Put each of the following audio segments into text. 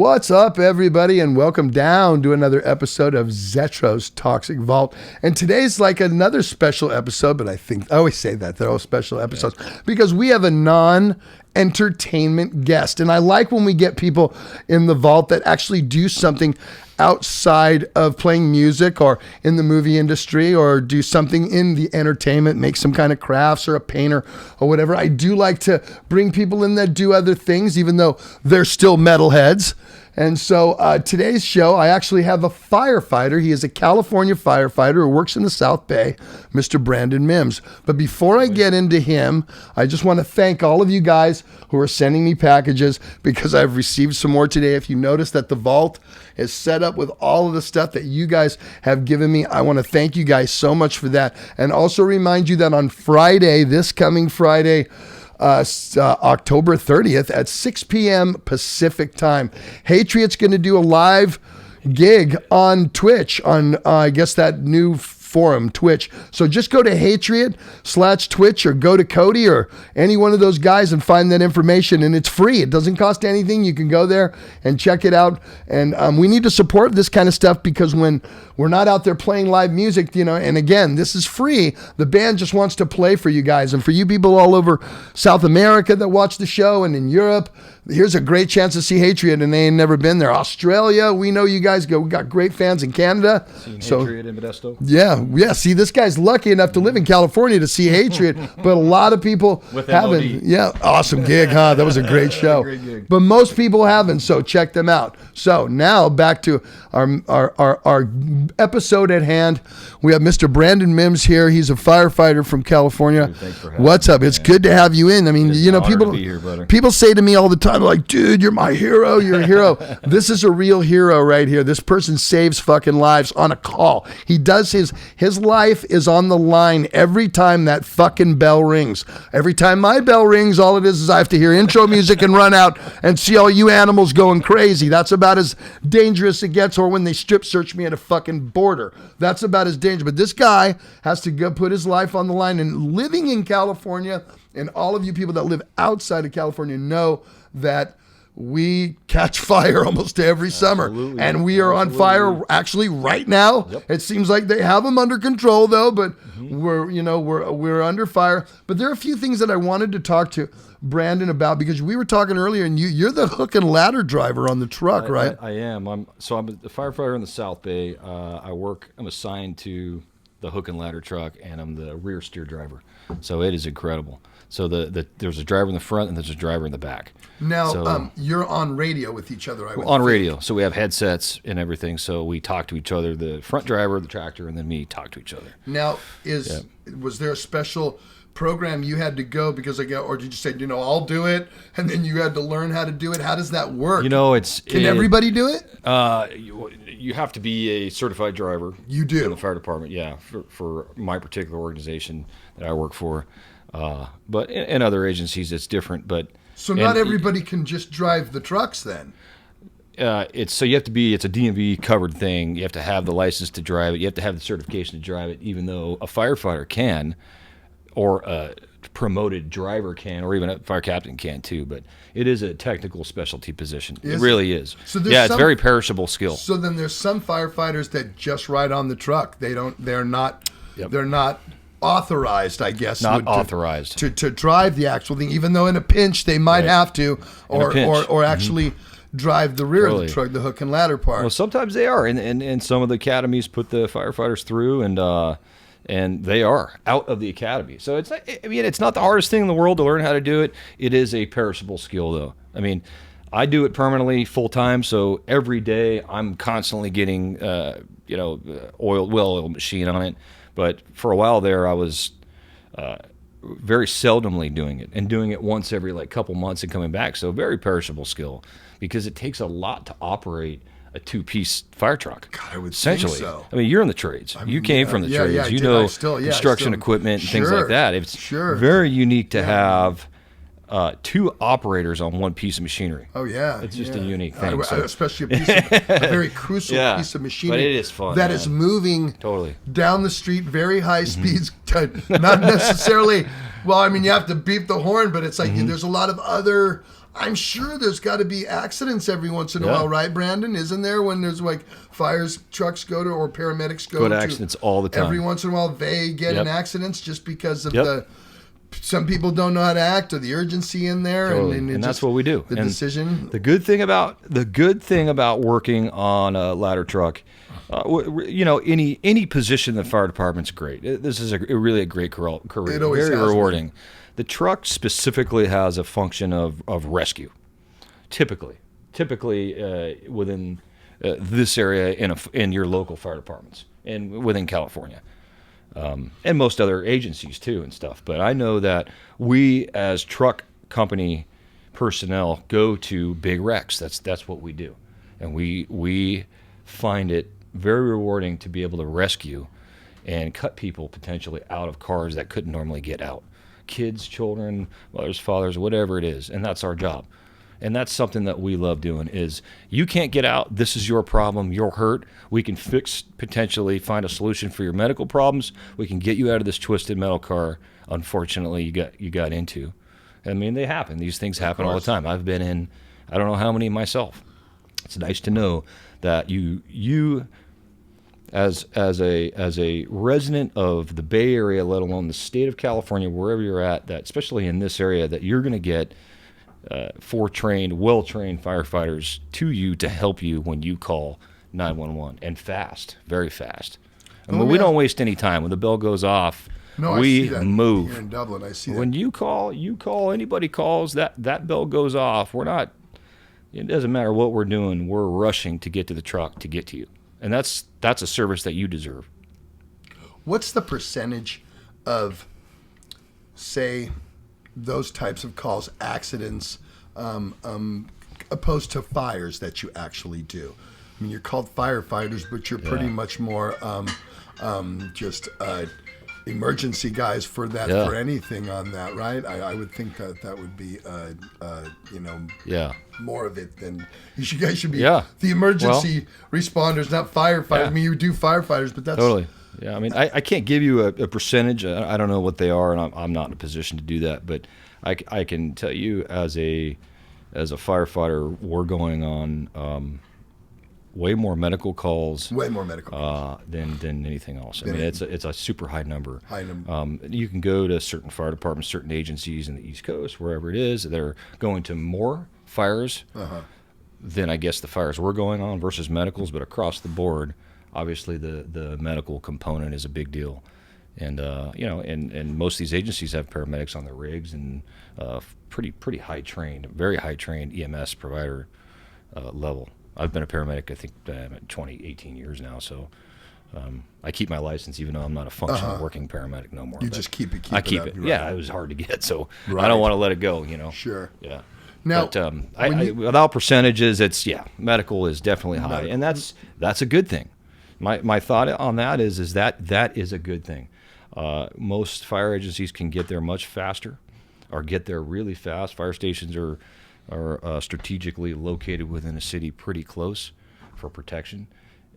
What's up, everybody, and welcome down to another episode of Zetro's Toxic Vault. And today's like another special episode, but I always say that they're all special episodes because we have a non-entertainment guest. And I like when we get people in the vault that actually do something outside of playing music or in the movie industry or do something in the entertainment, make some kind of crafts or a painter or whatever. I do like to bring people in that do other things, even though they're still metalheads. And so today's show, I actually have a firefighter. He is a California firefighter who works in the South Bay, Mr. Brandon Mimms. But before I get into him, I just want to thank all of you guys who are sending me packages because I've received some more today. If you notice that the vault is set up with all of the stuff that you guys have given me, I want to thank you guys so much for that. And also remind you that on Friday, this coming Friday, October 30th at 6 p.m. Pacific time, Hatriot's going to do a live gig on Twitch on, I guess, that new forum, Twitch. So just go to Hatriot/Twitch or go to Cody or any one of those guys and find that information. And it's free. It doesn't cost anything. You can go there and check it out. And we need to support this kind of stuff because when we're not out there playing live music, you know, and again, this is free. The band just wants to play for you guys. And for you people all over South America that watch the show and in Europe, here's a great chance to see Hatriot and they ain't never been there. Australia, we know you guys go. We got great fans in Canada. Seen Hatriot in Modesto? Yeah. See, this guy's lucky enough to live in California to see Hatriot, but a lot of people haven't. Yeah, awesome gig, huh? That was a great show. Great gig. But most people haven't, so check them out. So now back to our episode at hand. We have Mr. Brandon Mimms here. He's a firefighter from California. Dude, thanks for having What's up? me, It's man. good to have you in. I mean, It's you know, an honor to be here, brother. people say to me all the time, like, dude, you're my hero. You're a hero. This is a real hero right here. This person saves fucking lives on a call. He does his life is on the line every time that fucking bell rings. Every time my bell rings, all it is I have to hear intro music and run out and see all you animals going crazy. That's about as dangerous it gets. Or when they strip search me at a fucking border. That's about as dangerous. But this guy has to go put his life on the line. And living in California, and all of you people that live outside of California know that we catch fire almost every summer, and we are on fire actually right now. Yep. It seems like they have them under control though, but we're under fire. But there are a few things that I wanted to talk to Brandon about because we were talking earlier, and you're the hook and ladder driver on the truck, right? I am. I'm a firefighter in the South Bay. I'm assigned to the hook and ladder truck, and I'm the rear steer driver. So it is incredible. So there's a driver in the front and there's a driver in the back. Now, you're on radio with each other, on radio. So we have headsets and everything. So we talk to each other, the front driver, the tractor, and then me talk to each other. Now, was there a special program you had to go because or did you say, I'll do it, and then you had to learn how to do it? How does that work? Can everybody do it? You have to be a certified driver. You do? In the fire department, yeah, for my particular organization that I work for. But in other agencies, it's different. So not everybody can just drive the trucks then? It's a DMV covered thing. You have to have the license to drive it. You have to have the certification to drive it, even though a firefighter can, or a promoted driver can, or even a fire captain can too. But it is a technical specialty position. It really is. So it's very perishable skill. So then there's some firefighters that just ride on the truck. They're not authorized, I guess. Not authorized to drive the actual thing, even though in a pinch they might have to, or actually drive the rear of the truck, the hook and ladder part. Well, sometimes they are, and some of the academies put the firefighters through, and they are out of the academy. So it's not the hardest thing in the world to learn how to do it. It is a perishable skill, though. I mean, I do it permanently, full time. So every day I'm constantly getting, oil machine on it. But for a while there, I was very seldomly doing it, and doing it once every couple months and coming back. So very perishable skill because it takes a lot to operate a two-piece fire truck. God, I would essentially. think so. I mean, you're in the trades. You came from the trades. You know construction equipment and things like that. It's very unique to have two operators on one piece of machinery. Oh yeah, it's just a unique thing. Especially a very crucial piece of machinery. But it is fun. That is moving totally down the street, very high speeds. Not necessarily. Well, I mean, you have to beep the horn, but it's like there's a lot of other I'm sure there's got to be accidents every once in a while, right, Brandon? Isn't there, when there's like fires trucks go to, or paramedics go to accidents all the time. Every once in a while they get in accidents just because of Yep. some people don't know how to act, or the urgency in there, Totally. and That's what we do. The decision. The good thing about working on a ladder truck, any position in the fire department's great. This is really a great career. It always very has rewarding. been. The truck specifically has a function of rescue. Typically within this area in your local fire departments and within California. And most other agencies too and stuff. But I know that we as truck company personnel go to big wrecks. That's what we do. And we find it very rewarding to be able to rescue and cut people potentially out of cars that couldn't normally get out. Kids, children, mothers, fathers, whatever it is. And that's our job. And that's something that we love doing. Is you can't get out, this is your problem, you're hurt. We can potentially find a solution for your medical problems. We can get you out of this twisted metal car, unfortunately, you got into. I mean, they happen. These things happen all the time. I've been in, I don't know how many myself. It's nice to know that you as a resident of the Bay Area, let alone the state of California, wherever you're at, that especially in this area, that you're going to get well-trained firefighters to you to help you when you call 911, and fast, very fast. I mean, we don't waste any time. When the bell goes off, we I see that move. here in Dublin, I see that. When you call, anybody calls, that bell goes off. It doesn't matter what we're doing. We're rushing to get to the truck to get to you. And that's a service that you deserve. What's the percentage of, say, those types of calls, accidents, opposed to fires that you actually do? I mean, you're called firefighters, but you're pretty much more just emergency guys for that, for anything on that, right? I would think that would be, more of it than you guys should be. Yeah. The emergency responders, not firefighters. Yeah. I mean, you do firefighters, but that's totally. Yeah, I mean, I can't give you a percentage. I don't know what they are, and I'm not in a position to do that. But I can tell you, as a firefighter, we're going on way more medical calls. Than anything else. I mean, it's a super high number. You can go to certain fire departments, certain agencies in the East Coast, wherever it is. They're going to more fires than I guess the fires we're going on versus medicals. But across the board, obviously the medical component is a big deal. And and most of these agencies have paramedics on their rigs, and pretty high trained, very high trained EMS provider level. I've been a paramedic, I think, 18 years now, so I keep my license even though I'm not a functional working paramedic no more. You just keep it. I keep it. Right. Yeah, it was hard to get, so I don't want to let it go. Sure. Yeah. Now, but without percentages, it's medical is definitely high, and that's a good thing. My thought on that is that is a good thing. Most fire agencies can get there much faster, or get there really fast. Fire stations are strategically located within a city pretty close for protection,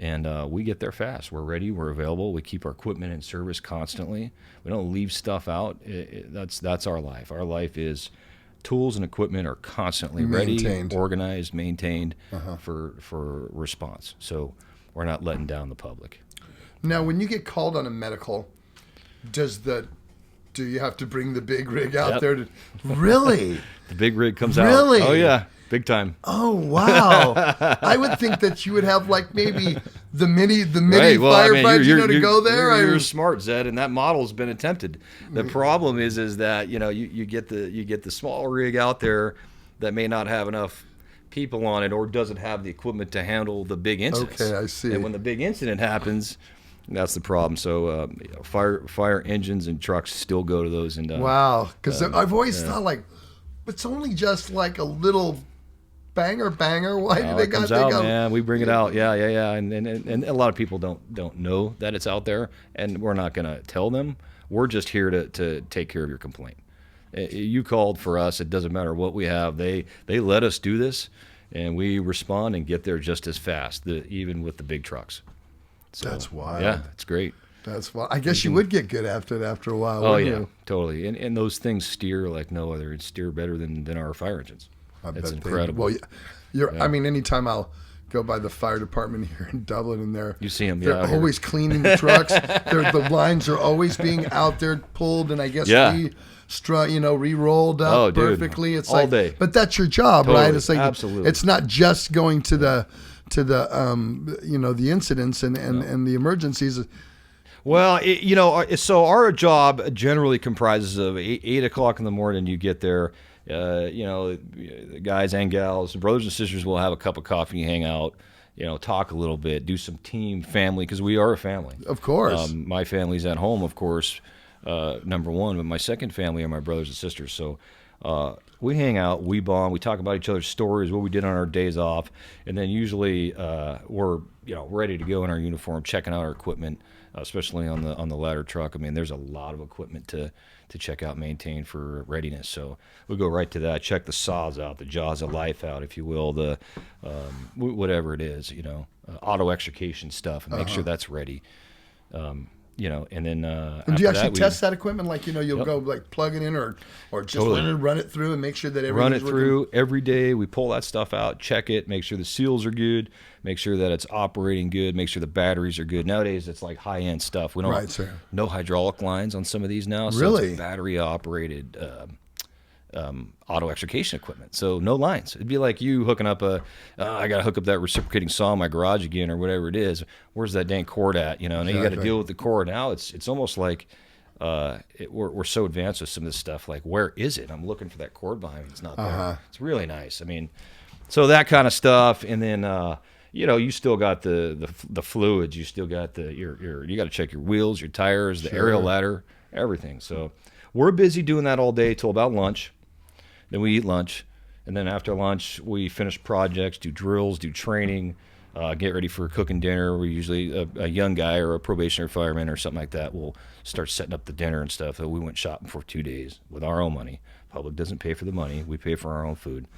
and we get there fast. We're ready, we're available, we keep our equipment in service constantly. We don't leave stuff out. That's our life. Our life is tools and equipment are constantly ready, organized, maintained for response. So we're not letting down the public. Now, when you get called on a medical, do you have to bring the big rig out there? Really? The big rig comes out. Really? Oh, yeah. Big time. Oh, wow. I would think that you would have like maybe the mini right. Well, firefighter, to go there. You're smart, Zed, and that model's been attempted. The problem is that, you get the small rig out there that may not have enough people on it, or doesn't have the equipment to handle the big incidents. Okay, I see. And when the big incident happens, that's the problem. So fire engines and trucks still go to those. And wow, because I've always thought like, it's only just like a little banger. Why do they got? Man, we bring it out. Yeah. And a lot of people don't know that it's out there, and we're not going to tell them. We're just here to take care of your complaint. You called for us. It doesn't matter what we have. They let us do this, and we respond and get there just as fast, even with the big trucks. So, that's wild. Yeah, it's great. That's wild. I guess you would get good after a while. Oh, yeah, totally. And those things steer like no other. It steer better than our fire engines. It's incredible. I mean, anytime I'll go by the fire department here in Dublin, and you see them. They're always cleaning the trucks. The lines are always being out there pulled, and I guess re-rolled up perfectly. It's all day. But that's your job, totally. right? It's like Absolutely. It's not just going to the the incidents and the emergencies. Well, so our job generally comprises of 8 o'clock in the morning. You get there. The guys and gals, brothers and sisters will have a cup of coffee, hang out, talk a little bit, do some team family, because we are a family. Of course. My family's at home, of course, number one, but my second family are my brothers and sisters. So we hang out, we bond, we talk about each other's stories, what we did on our days off, and then usually we're ready to go in our uniform, checking out our equipment, especially on the ladder truck. I mean, there's a lot of equipment to check out, maintain for readiness. So we'll go right to that, check the saws out, the jaws of life out, if you will, the whatever it is, auto extrication stuff, and make sure that's ready. And then and do you actually test that equipment? Like, you'll go like plug it in or just totally. run it through and make sure that everything's run it through every day. We pull that stuff out, check it, make sure the seals are good, make sure that it's operating good, make sure the batteries are good. Nowadays, it's like high-end stuff. We don't no hydraulic lines on some of these now. So really? It's battery-operated auto extrication equipment. So no lines. It'd be like you hooking up I got to hook up that reciprocating saw in my garage again or whatever it is. Where's that dang cord at? Now you got to deal with the cord. Now it's almost like we're so advanced with some of this stuff. Like, where is it? I'm looking for that cord behind me. It's not there. It's really nice. I mean, so that kind of stuff. And then, you still got the fluids. You still got you got to check your wheels, your tires, the aerial ladder, everything. So we're busy doing that all day till about lunch. Then we eat lunch, and then after lunch we finish projects, do drills, do training, get ready for cooking dinner. We usually a young guy or a probationary fireman or something like that will start setting up the dinner and stuff. So we went shopping for 2 days with our own money. Public doesn't pay for the money; we pay for our own food.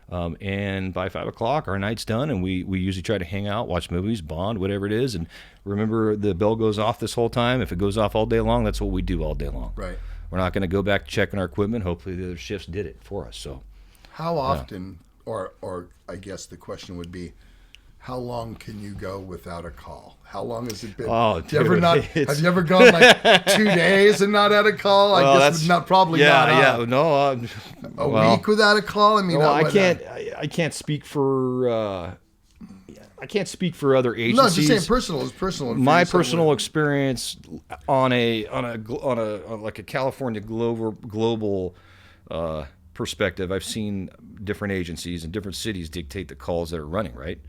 And by 5 o'clock, our night's done, and we usually try to hang out, watch movies, bond, whatever it is. And remember, the bell goes off this whole time. If it goes off all day long, that's what we do all day long. Right. We're not going to go back to checking our equipment. Hopefully the other shifts did it for us. So, how often, or I guess the question would be, how long can you go without a call? How long has it been? Oh, dude, have you ever gone like 2 days and not had a call? Well, I guess not. Probably not. A week without a call. I mean, I can't speak for. I can't speak for other agencies. No, just saying personal. It's personal. My personal experience on like a California global perspective, I've seen different agencies and different cities dictate the calls that are running, right?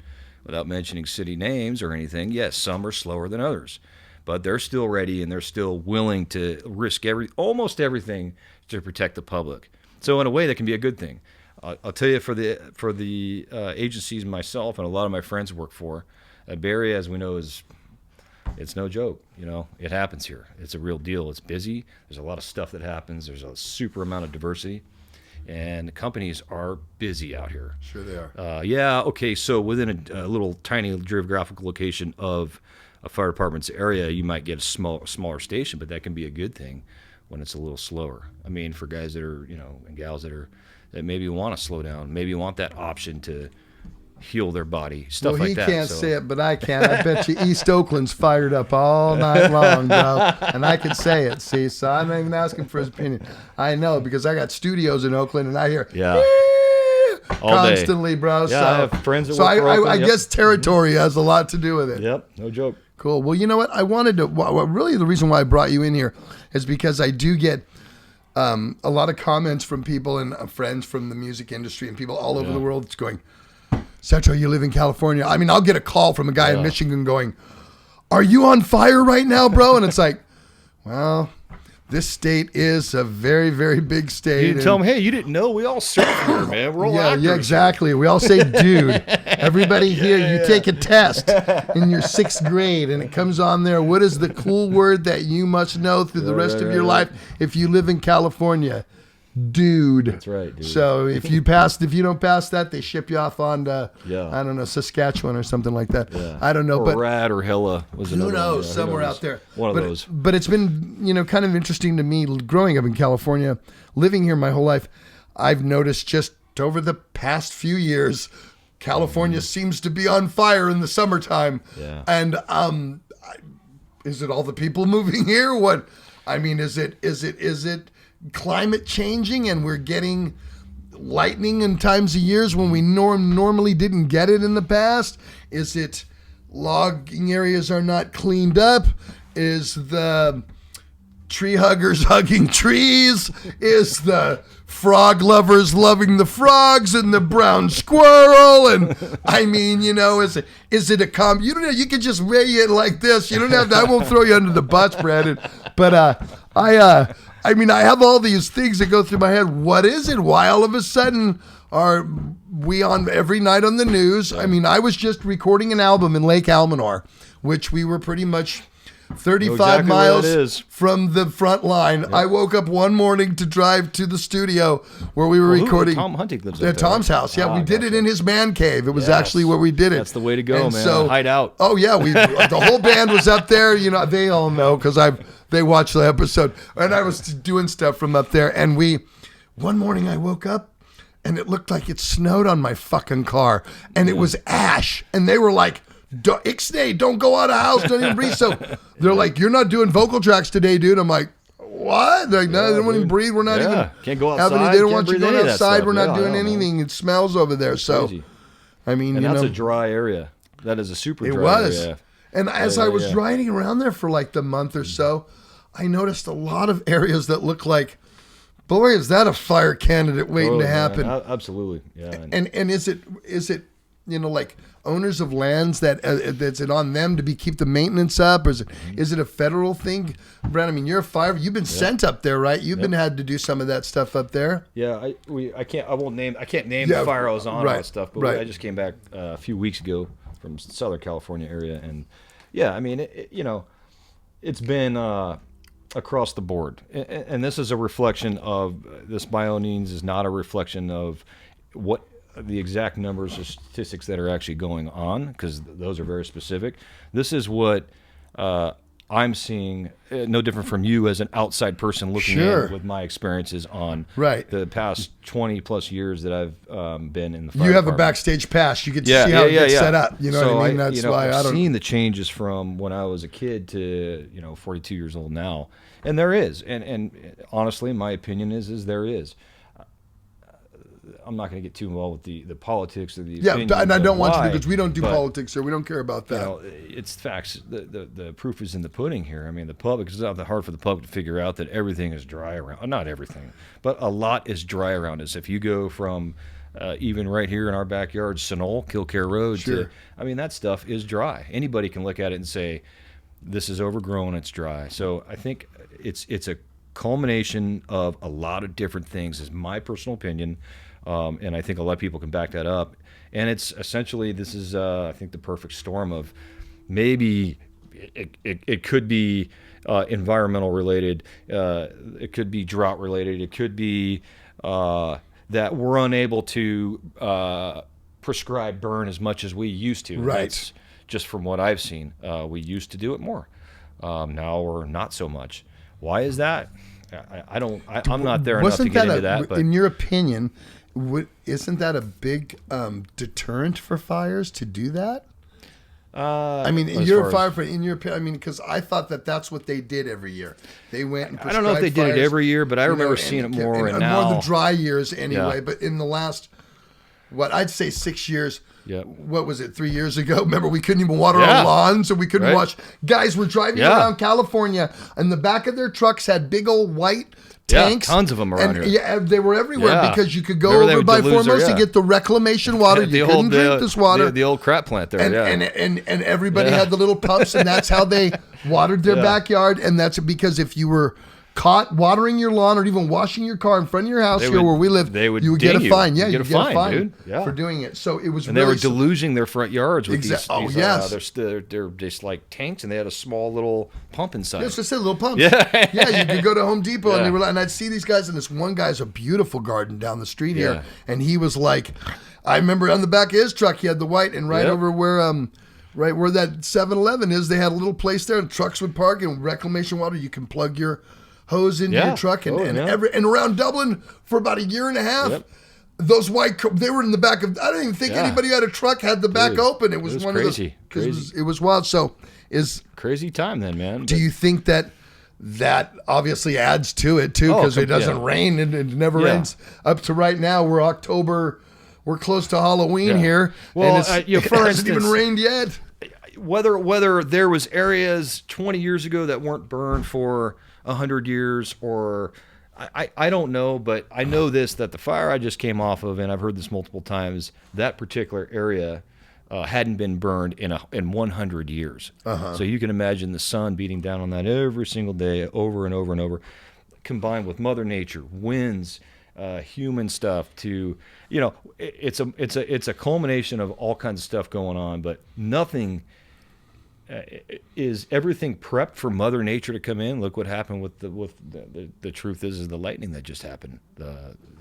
Without mentioning city names or anything. Yes, some are slower than others, but they're still ready and they're still willing to risk almost everything to protect the public. So in a way, that can be a good thing. I'll tell you, for the agencies myself and a lot of my friends work for, Bay Area, as we know, it's no joke. It happens here. It's a real deal. It's busy. There's a lot of stuff that happens. There's a super amount of diversity, and companies are busy out here. Sure they are. Okay. So within a little tiny geographical location of a fire department's area, you might get a smaller station, but that can be a good thing when it's a little slower. I mean, for guys that are, and gals that maybe want to slow down, maybe want that option to heal their body, stuff like that. He can't say it, but I can. I bet you East Oakland's fired up all night long, bro. And I can say it, see? So I'm not even asking for his opinion. I know, because I got studios in Oakland, and I hear constantly, bro. Yeah, so, I have friends that work for Oakland. I guess territory has a lot to do with it. Yep, no joke. Cool. Well, you know what? I wanted to, really the reason why I brought you in here is because I do get a lot of comments from people and friends from the music industry and people all over the world. It's going, Zetro, you live in California. I mean, I'll get a call from a guy in Michigan going, are you on fire right now, bro? And it's like, well, this state is a very, very big state. You tell them, hey, you didn't know we all surf here, man. We're all actors. Yeah, exactly. We all say, dude. Everybody here, you take a test in your 6th grade, and it comes on there. What is the cool word that you must know through the rest of your life if you live in California? Dude. That's right, dude. So if you don't pass that, they ship you off on to, I don't know, Saskatchewan or something like that. Yeah. I don't know. Or Rad or Hella was another one. Who knows? Somewhere out there. One of those. But it's been, kind of interesting to me growing up in California, living here my whole life. I've noticed just over the past few years, California seems to be on fire in the summertime. Yeah. And is it all the people moving here? What? I mean, is it climate changing and we're getting lightning in times of years when we normally didn't get it in the past? Is it logging areas are not cleaned up? Is the tree huggers hugging trees? Is the frog lovers loving the frogs and the brown squirrel? And I mean, is it you don't know, you can just weigh it like this. You don't have to, I won't throw you under the bus, Brandon. But I mean, I have all these things that go through my head. What is it? Why all of a sudden are we on every night on the news? I mean, I was just recording an album in Lake Almanor, which we were pretty much 35 miles from the front line. Yep. I woke up one morning to drive to the studio where we were recording. Tom Hunting lives up at Tom's house. Yeah, we did it in his man cave. It was actually where we did it. That's the way to go, man. So, hide out. Oh yeah, the whole band was up there. They all know because they watched the episode, and I was doing stuff from up there. And one morning I woke up, and it looked like it snowed on my fucking car, and it was ash, and they were like, Ixnay, don't go out of the house, don't even breathe. So they're like, you're not doing vocal tracks today, dude. I'm like, what? They're like, no, they don't want to breathe. We're not even can't go outside. They don't want you going outside. We're not doing anything. It smells over there. So, I mean, that's a dry area. That is a super dry area. And as I was riding around there for like the month or so, I noticed a lot of areas that look like, boy, is that a fire candidate waiting to happen? Absolutely, yeah. And is it like owners of lands that's it on them to keep the maintenance up, or is it a federal thing? Brad, I mean, you're a fire. You've been sent up there, right? You've been had to do some of that stuff up there. Yeah, I can't name the fire I was on and stuff, but I just came back a few weeks ago from Southern California area, and I mean, it's been across the board, and this is a reflection of this. By all means, is not a reflection of what the exact numbers or statistics that are actually going on, because those are very specific. This is what I'm seeing, no different from you as an outside person looking in with my experiences on the past 20 plus years that I've been in the fire You have department. A backstage pass. You get to see how it gets set up. You know what I mean? That's why I've seen the changes from when I was a kid to 42 years old now, and there is, and honestly, my opinion is there is. I'm not going to get too involved with the politics or the opinions and I don't want why, to, because we don't do politics here. We don't care about that. It's facts. The proof is in the pudding here. I mean, the public, it's not that hard for the public to figure out that everything is dry around. Not everything, but a lot is dry around us. If you go from even right here in our backyard, Sunol, Kilcare Road, to, I mean, that stuff is dry. Anybody can look at it and say, this is overgrown, it's dry. So I think it's a culmination of a lot of different things, is my personal opinion. And I think a lot of people can back that up. And it's essentially, this is, I think, the perfect storm of maybe it could be environmental related. It could be drought related. It could be that we're unable to prescribe burn as much as we used to. Right. That's just from what I've seen. We used to do it more. Now we're not so much. Why is that? I'm not there enough to get into that. But in your opinion, isn't that a big deterrent for fires to do that? I mean, you're a firefighter. In your opinion, I mean, because I thought that's what they did every year. They went and I don't know if they did it every year, but I remember seeing it more. And now, more the dry years anyway. But in the last, I'd say 6 years. Yep. What was it, 3 years ago? Remember, we couldn't even water our lawns, and we couldn't wash. Guys were driving around California, and the back of their trucks had big old white tanks. Tons of them around here. Yeah, they were everywhere because you could go over by Foremost to get the reclamation water. You couldn't drink this water. The old crap plant there, and everybody had the little pumps, and that's how they watered their backyard. And that's because if you were caught watering your lawn or even washing your car in front of your house where we live, you would get a fine. Yeah, you get a fine, dude. For doing it. So it was. And they were deluging their front yards with these. Oh yes, they're just like tanks, and they had a small little pump inside. Yes, just a little pump. Yeah, you could go to Home Depot and I'd see these guys, and this one guy's a beautiful garden down the street here, and he was like, I remember on the back of his truck he had the white, and right over where right where that 7-Eleven is, they had a little place there, and trucks would park, and reclamation water, you can plug your hose into your truck, and around Dublin for about a year and a half, Those they were in the back of. I don't even think anybody had a truck had the back open. It was one crazy. of those. It was wild. So crazy time then, man. Do you think that obviously adds to it too? Because it doesn't rain and it never rains up to right now. We're October. We're close to Halloween here. Well, and it hasn't even rained yet. Whether there was areas 20 years ago that weren't burned for 100 years or I don't know, but I know this, that the fire I just came off of, and I've heard this multiple times, that particular area hadn't been burned in 100 years. So you can imagine the sun beating down on that every single day, over and over and over, combined with Mother Nature, winds, human stuff. It's a culmination of all kinds of stuff going on, but nothing. Is everything prepped for Mother Nature to come in? Look what happened with the truth is the lightning that just happened.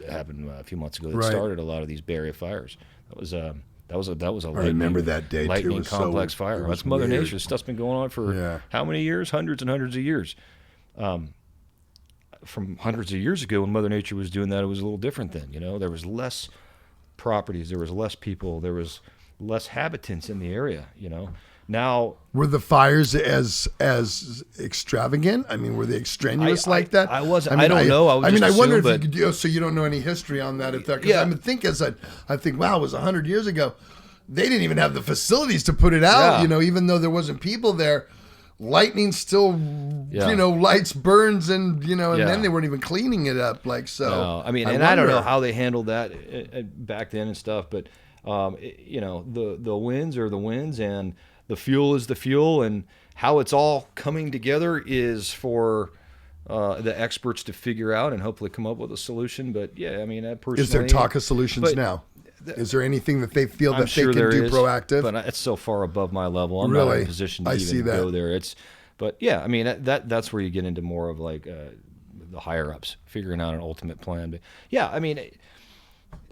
Happened a few months ago. That started a lot of these Bay Area fires. That was a lightning, I remember that day lightning too. Complex fire. That's Mother Nature. This stuff's been going on for how many years? Hundreds and hundreds of years. From hundreds of years ago, when Mother Nature was doing that, it was a little different then. There was less properties, there was less people, there was less habitants in the area. Now, were the fires as extravagant? I mean, were they extraneous like that? I wasn't. I don't know. I wonder if you could do. So you don't know any history on that. Because I think, wow, it was 100 years ago. They didn't even have the facilities to put it out. Even though there wasn't people there, lightning still, lights burns and then they weren't even cleaning it up so. No, I mean, I don't know how they handled that back then and stuff, but the winds are the winds and the fuel is the fuel, and how it's all coming together is for the experts to figure out and hopefully come up with a solution. But I mean, personally, is there talk of solutions now? Is there anything that they feel that they can do proactive? But it's so far above my level. I'm not in a position to even go there. I mean, that's where you get into more of like the higher ups figuring out an ultimate plan. But I mean,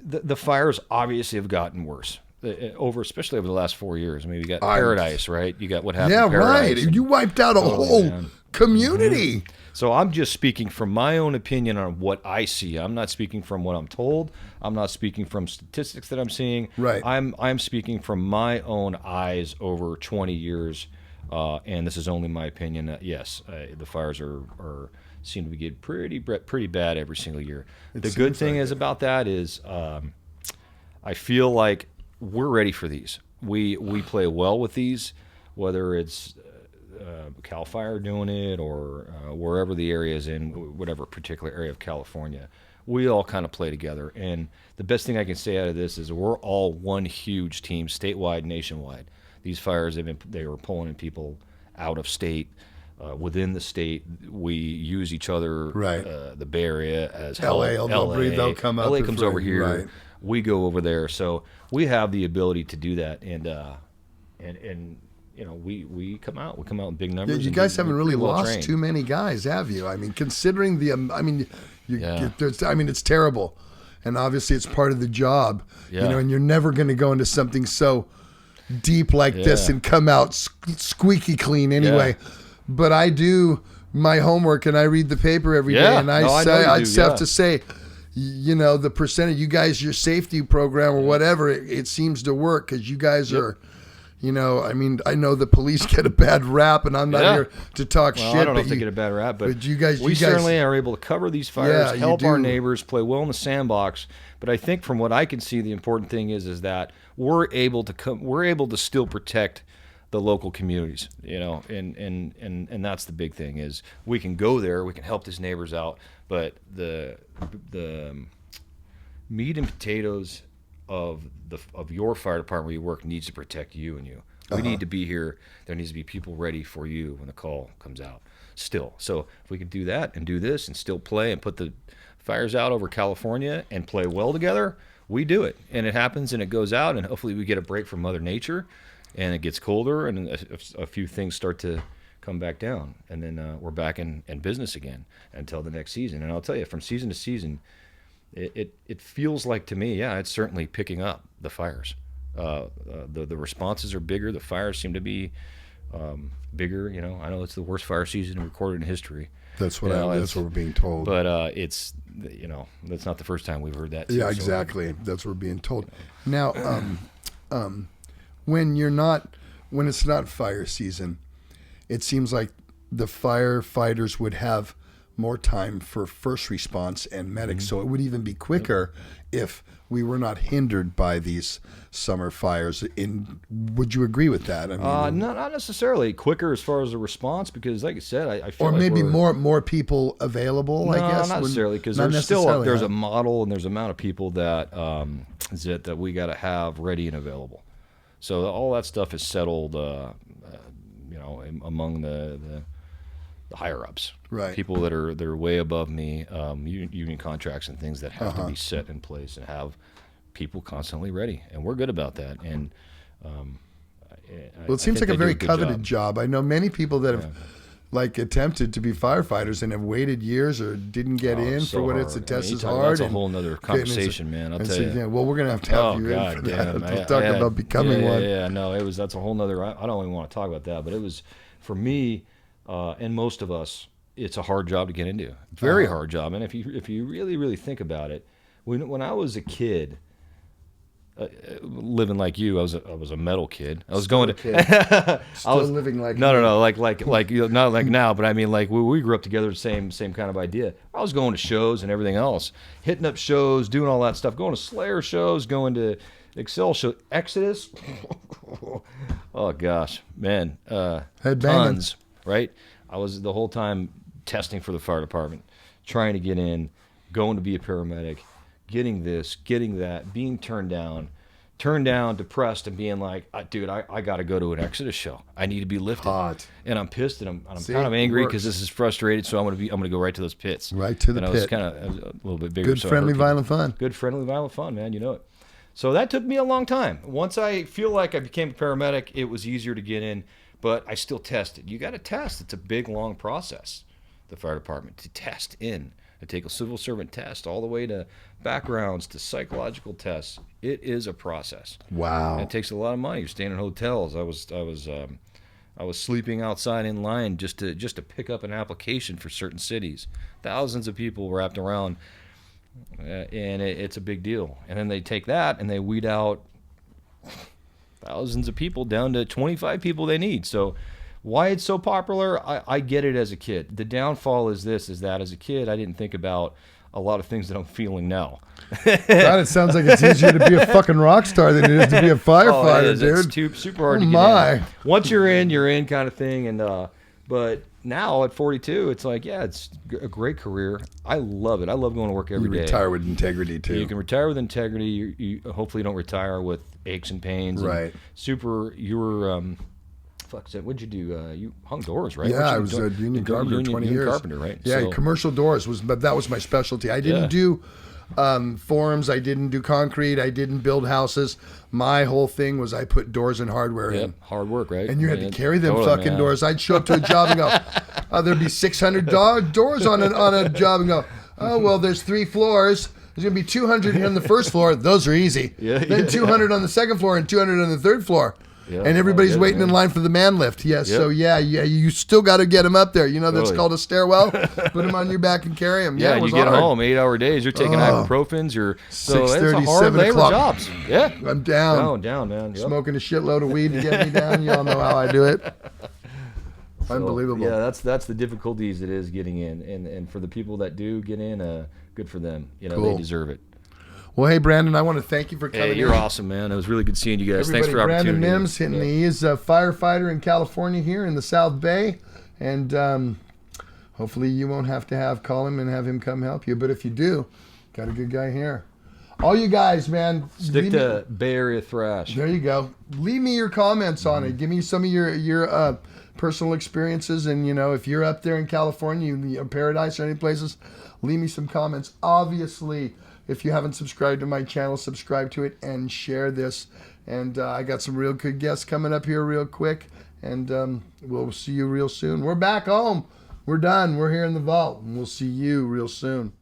the fires obviously have gotten worse. Especially over the last 4 years. I mean, you got Paradise, right? You got what happened. Yeah, right. You wiped out a whole community. Mm-hmm. So I'm just speaking from my own opinion on what I see. I'm not speaking from what I'm told. I'm not speaking from statistics that I'm seeing. Right. I'm speaking from my own eyes over 20 years, and this is only my opinion. Yes, the fires are seem to be getting pretty bad every single year. The good thing is about that is I feel like we're ready for these. We play well with these, whether it's Cal Fire doing it or wherever the area is in, whatever particular area of California. We all kind of play together. And the best thing I can say out of this is we're all one huge team, statewide, nationwide. These fires, they were pulling in people out of state, within the state. We use each other, the Bay Area as LA. They'll come up. LA comes over here. Right. We go over there, so we have the ability to do that, and we come out. We come out in big numbers. Yeah, you guys haven't really lost too many guys, have you? I mean, considering it's terrible, and obviously it's part of the job. And you're never going to go into something so deep like this and come out squeaky clean anyway. But I do my homework and I read the paper every day, and I have to say, the percentage, you guys, your safety program or whatever, it seems to work because you guys are, I mean, I know the police get a bad rap, and I'm not here to talk shit. I don't know if they get a bad rap, but we certainly certainly are able to cover these fires, help our neighbors, play well in the sandbox. But I think from what I can see, the important thing is that we're able to still protect the local communities, and that's the big thing is we can go there, we can help these neighbors out, but the meat and potatoes of your fire department where you work needs to protect you and you. We need to be here. There needs to be people ready for you when the call comes out still. So if we can do that and do this and still play and put the fires out over California and play well together, we do it. And it happens and it goes out, and hopefully we get a break from Mother Nature and it gets colder and a few things start to come back down. And then we're back in business again until the next season. And I'll tell you, from season to season, it feels like to me, it's certainly picking up, the fires. The responses are bigger. The fires seem to be bigger. I know it's the worst fire season recorded in history. That's what we're being told. But that's not the first time we've heard that too, Yeah, so- exactly. That's what we're being told. Now, when it's not fire season, it seems like the firefighters would have more time for first response and medics. So it would even be quicker if we were not hindered by these summer fires. Would you agree with that? I mean, not necessarily quicker as far as the response, because like I said, I feel or like maybe we're- more people available. I guess not necessarily, because not there's still necessarily, there's huh? a model and there's amount of people that that we got to have ready and available. So all that stuff is settled, among the higher ups, Right. People that are way above me, union contracts and things that have to be set in place and have people constantly ready, and we're good about that. And Well, it seems like a very coveted job. I know many people that have attempted to be firefighters and have waited years or didn't get in so for what hard. it's. The test is That's hard. a whole nother conversation, man. I'll tell you. Yeah, well, we're gonna have to have you in for that. Let's talk about becoming one. Yeah, no, that's a whole nother. I don't even want to talk about that, but it was for me and most of us. It's a hard job to get into. Very hard job, and if you really really think about it, when I was a kid. Living like you, I was a metal kid. I was Still going a to. kid. Still living like no, like not like now, but I mean like we grew up together, same kind of idea. I was going to shows and everything else, hitting up shows, doing all that stuff, going to Slayer shows, going to Excel show, Exodus. Oh gosh, man, tons, right? I was the whole time testing for the fire department, trying to get in, going to be a paramedic. Getting this, getting that, being turned down, depressed, and being like, dude, I got to go to an Exodus show. I need to be lifted. Hot. And I'm pissed, and I'm kind of angry because this is frustrated. So I'm gonna go right to those pits. Right to the and pit. I was kind of a little bit bigger. Good, so friendly, violent fun. Good, friendly, violent fun, man. You know it. So that took me a long time. Once I feel like I became a paramedic, it was easier to get in, but I still tested. You got to test. It's a big, long process. The fire department to test in. I take a civil servant test all the way to backgrounds to psychological tests. It is a process. Wow. And it takes a lot of money. You're staying in hotels. I was sleeping outside in line just to pick up an application for certain cities. Thousands of people wrapped around, and it's a big deal. And then they take that and they weed out thousands of people down to 25 people they need. So why it's so popular, I get it as a kid. The downfall is that as a kid, I didn't think about a lot of things that I'm feeling now. God, it sounds like it's easier to be a fucking rock star than it is to be a firefighter, dude. It's super hard to get in. Once you're in kind of thing. And but now at 42, it's like, yeah, it's a great career. I love it. I love going to work every day. You retire with integrity, too. You can retire with integrity. You hopefully don't retire with aches and pains. Right. You were... what'd you do? You hung doors, right? Yeah, I was a union carpenter 20 years. Carpenter, right? Yeah, So, commercial doors but that was my specialty. I didn't do forms. I didn't do concrete. I didn't build houses. My whole thing was I put doors and hardware in. hard work, right? And you had to carry them fucking doors. I'd show up to a job and go, there'd be 600 doors on a job and go, oh, well, there's 3 floors. There's going to be 200 on the first floor. Those are easy. Then 200 on the second floor and 200 on the third floor. Yeah, and everybody's waiting in line for the man lift. Yes, so you still got to get them up there. You know, that's called a stairwell. Put them on your back and carry them. Yeah, and you get home 8-hour days. You're taking ibuprofens. You're 6:30, it's a hard 7 labor o'clock. jobs. Yeah, I'm down. Down, man. Yep. Smoking a shitload of weed to get me down. You all know how I do it. So, Unbelievable. Yeah, that's the difficulties it is getting in, and for the people that do get in, good for them. You know, they deserve it. Well, hey, Brandon, I want to thank you for coming in. Hey, you're awesome, man. It was really good seeing you guys. Everybody, Thanks for the opportunity. Brandon Mimms hitting me. He is a firefighter in California here in the South Bay. And hopefully you won't have to call him and have him come help you. But if you do, got a good guy here. All you guys, man. Stick to Bay Area Thrash. There you go. Leave me your comments on it. Give me some of your personal experiences. And, you know, if you're up there in California, Paradise or any places, leave me some comments. Obviously, if you haven't subscribed to my channel, subscribe to it and share this. And I got some real good guests coming up here real quick. And we'll see you real soon. We're back home. We're done. We're here in the vault. And we'll see you real soon.